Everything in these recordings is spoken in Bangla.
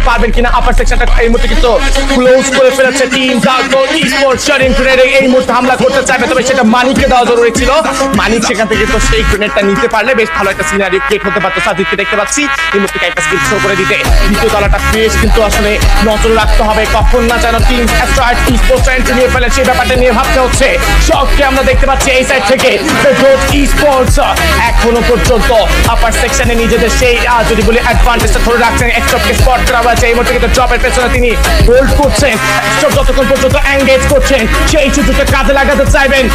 পারবেন কিনা আপার সেকশনটা এই মুহূর্তে কিন্তু ক্লোজ করে ফেলেছে টিম জাগো স্পোর্টস শারিন গ্রেনেড এই মুহূর্তে হামলা করতে চাইবে, তবে সেটা মানিককে দেওয়া জরুরি ছিল। মানিক সেখান থেকে তো সেই গ্রেনেডটা নিতে পারলে বেশ ভালো একটা সিনারিও ক্রিয়েট হতে পারতো। সাজিদকে দেখতে পাচ্ছি এই মুহূর্তে একটা স্কিল শো করে দিতে, দ্বিতীয় তলাটা বেশ কিন্তু আসলে নজর রাখতে হবে কখন না যেন টিম অ্যাস্ট্রয়েড স্পোর্টস এন্ট্রি নিয়ে ফেলে সেই ব্যাপারটা নিয়ে ভাবতে হচ্ছে। শখকে আমরা দেখতে পাচ্ছি এই সাইড থেকে স্পোর্টস এখনো পর্যন্ত আপার সেকশনে নিজেদের সেই যদি বলি অ্যাডভান্টেজটা ধরে রাখছেন। একটপকে স্পট করা হয়েছে এই মুহূর্তে কিন্তু ড্রপের পেছনে তিনি হোল্ড করছেন, যতক্ষণ পর্যন্ত এঙ্গেজ করছেন সেই সুযোগটা কাজে লাগাতে চাইবেন।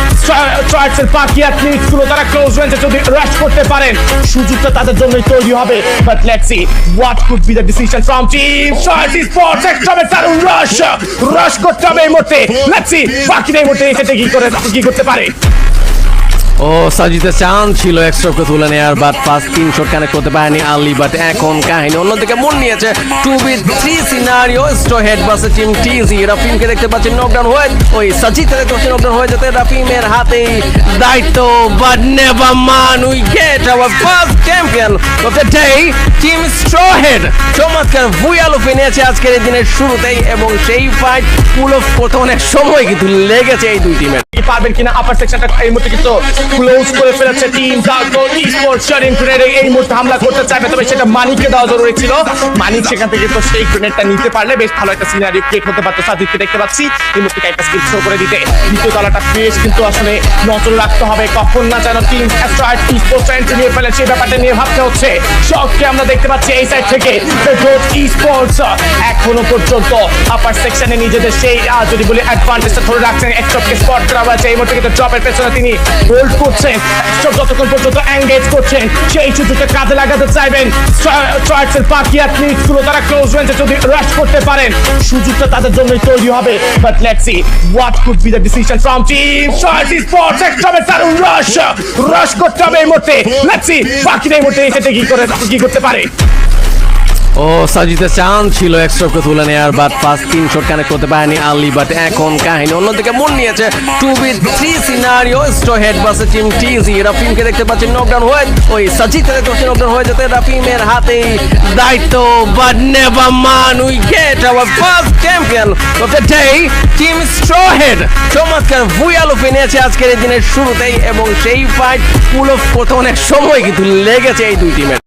চয়েসের বাকি অ্যাথলিটসগুলো তারা ক্লোজ রেঞ্জে যদি রাশ করতে পারেন সুযোগটা তাদের জন্যই তৈরি হবে। But let's see what could be the decision from team choice sports. একটপে দারুণ রাশ করতে হবে এই মুহূর্তে। লেটস সি বাকি এই মুহূর্তে এসে কি করতে পারে। ও সাজিদের চান ছিল এক্সট্রাকে তুলে নেয়ার, বাট ফার্স্ট 3 শট কানেক্ট করতে পারেনি আলী। বাট এখন কাহিনী অন্যদিকে মন নিয়েছে 2v3 সিনারিও। স্ট্র হেড বাসে টিম টিজি। রাফিমকে দেখতে পাচ্ছেন নকডাউন হয়ে, ওই সাজিদকে দেখতে পাচ্ছেন নকডাউন হয়ে যেতে রাফিমের হাতেই দায়িত্ব। বাট নেভার মান, we get our first champion of the day team straw head. চমৎকার ভুয়ালো ফিনিয়েছে আজকের এই দিনের শুরুতেই, এবং সেই ফাইট পুল অফ করতে অনেক সময় কিন্তু লেগেছে এই দুই টিমের। পারবেন কিনা আপার সেকশনটা এই মুহূর্তে কিন্তু ক্লোজ করে ফেলেছে টিম জাগো স্পোর্টস শারিন গ্রেনেড এই মুহূর্তে হামলা করতে চাইবে, তবে সেটা মানিককে দেওয়া জরুরি ছিল। মানিক সেখান থেকে তো সেই গ্রেনেডটা নিতে পারলে বেশ ভালো একটা সিনারিও ক্রিয়েট হতে পারতো। সাজিদকে দেখতে পাচ্ছি এই মুহূর্তে একটা স্কিল শো করে দিতে, দ্বিতীয় তলাটা বেশ কিন্তু আসলে নজর রাখতে হবে কখন না যেন টিম অ্যাস্ট্রয়েড স্পোর্টস এন্ট্রি নিয়ে ফেলে সেই ব্যাপারটা নিয়ে ভাবতে হচ্ছে। শখকে আমরা দেখতে পাচ্ছি এই সাইড থেকে স্পোর্টস এখনো পর্যন্ত আপার সেকশনে নিজেদের সেই যদি বলি অ্যাডভান্টেজটা ধরে রাখছেন। একটপকে স্পট করা হয়েছে এই মুহূর্তে কিন্তু ড্রপের পেছনে তিনি হোল্ড করছেন, যতক্ষণ পর্যন্ত এঙ্গেজ করছেন সেই সুযোগটা কাজে লাগাতে চাইবেন। চয়েসের বাকি অ্যাথলিটসগুলো তারা ক্লোজ রেঞ্জে যদি রাশ করতে পারেন সুযোগটা তাদের জন্যই তৈরি হবে। But let's see what could be the decision from team choice sports. একটপে দারুণ রাশ করতে হবে এই মুহূর্তে। লেটস সি বাকি এই মুহূর্তে এসে কি করতে পারে। ও সাজিদের চান ছিল এক্সট্রাকে তুলে নেয়ার, বাট ফার্স্ট 3 শট কানেক্ট করতে পারেনি আলী। বাট এখন কাহিনী অন্যদিকে মন নিয়েছে 2v3 সিনারিও। স্ট্র হেড বাসে টিম টিজি। রাফিমকে দেখতে পাচ্ছেন নকডাউন হয়ে, ওই সাজিদকে দেখতে পাচ্ছেন নকডাউন হয়ে যেতে রাফিমের হাতেই দায়িত্ব। বাট নেভার মান, we get our first champion of the day team straw head. চমৎকার ভুয়ালো ফিনিয়েছে আজকের এই দিনের শুরুতেই, এবং সেই ফাইট পুল অফ করতে অনেক সময় কিন্তু লেগেছে এই দুই টিমের।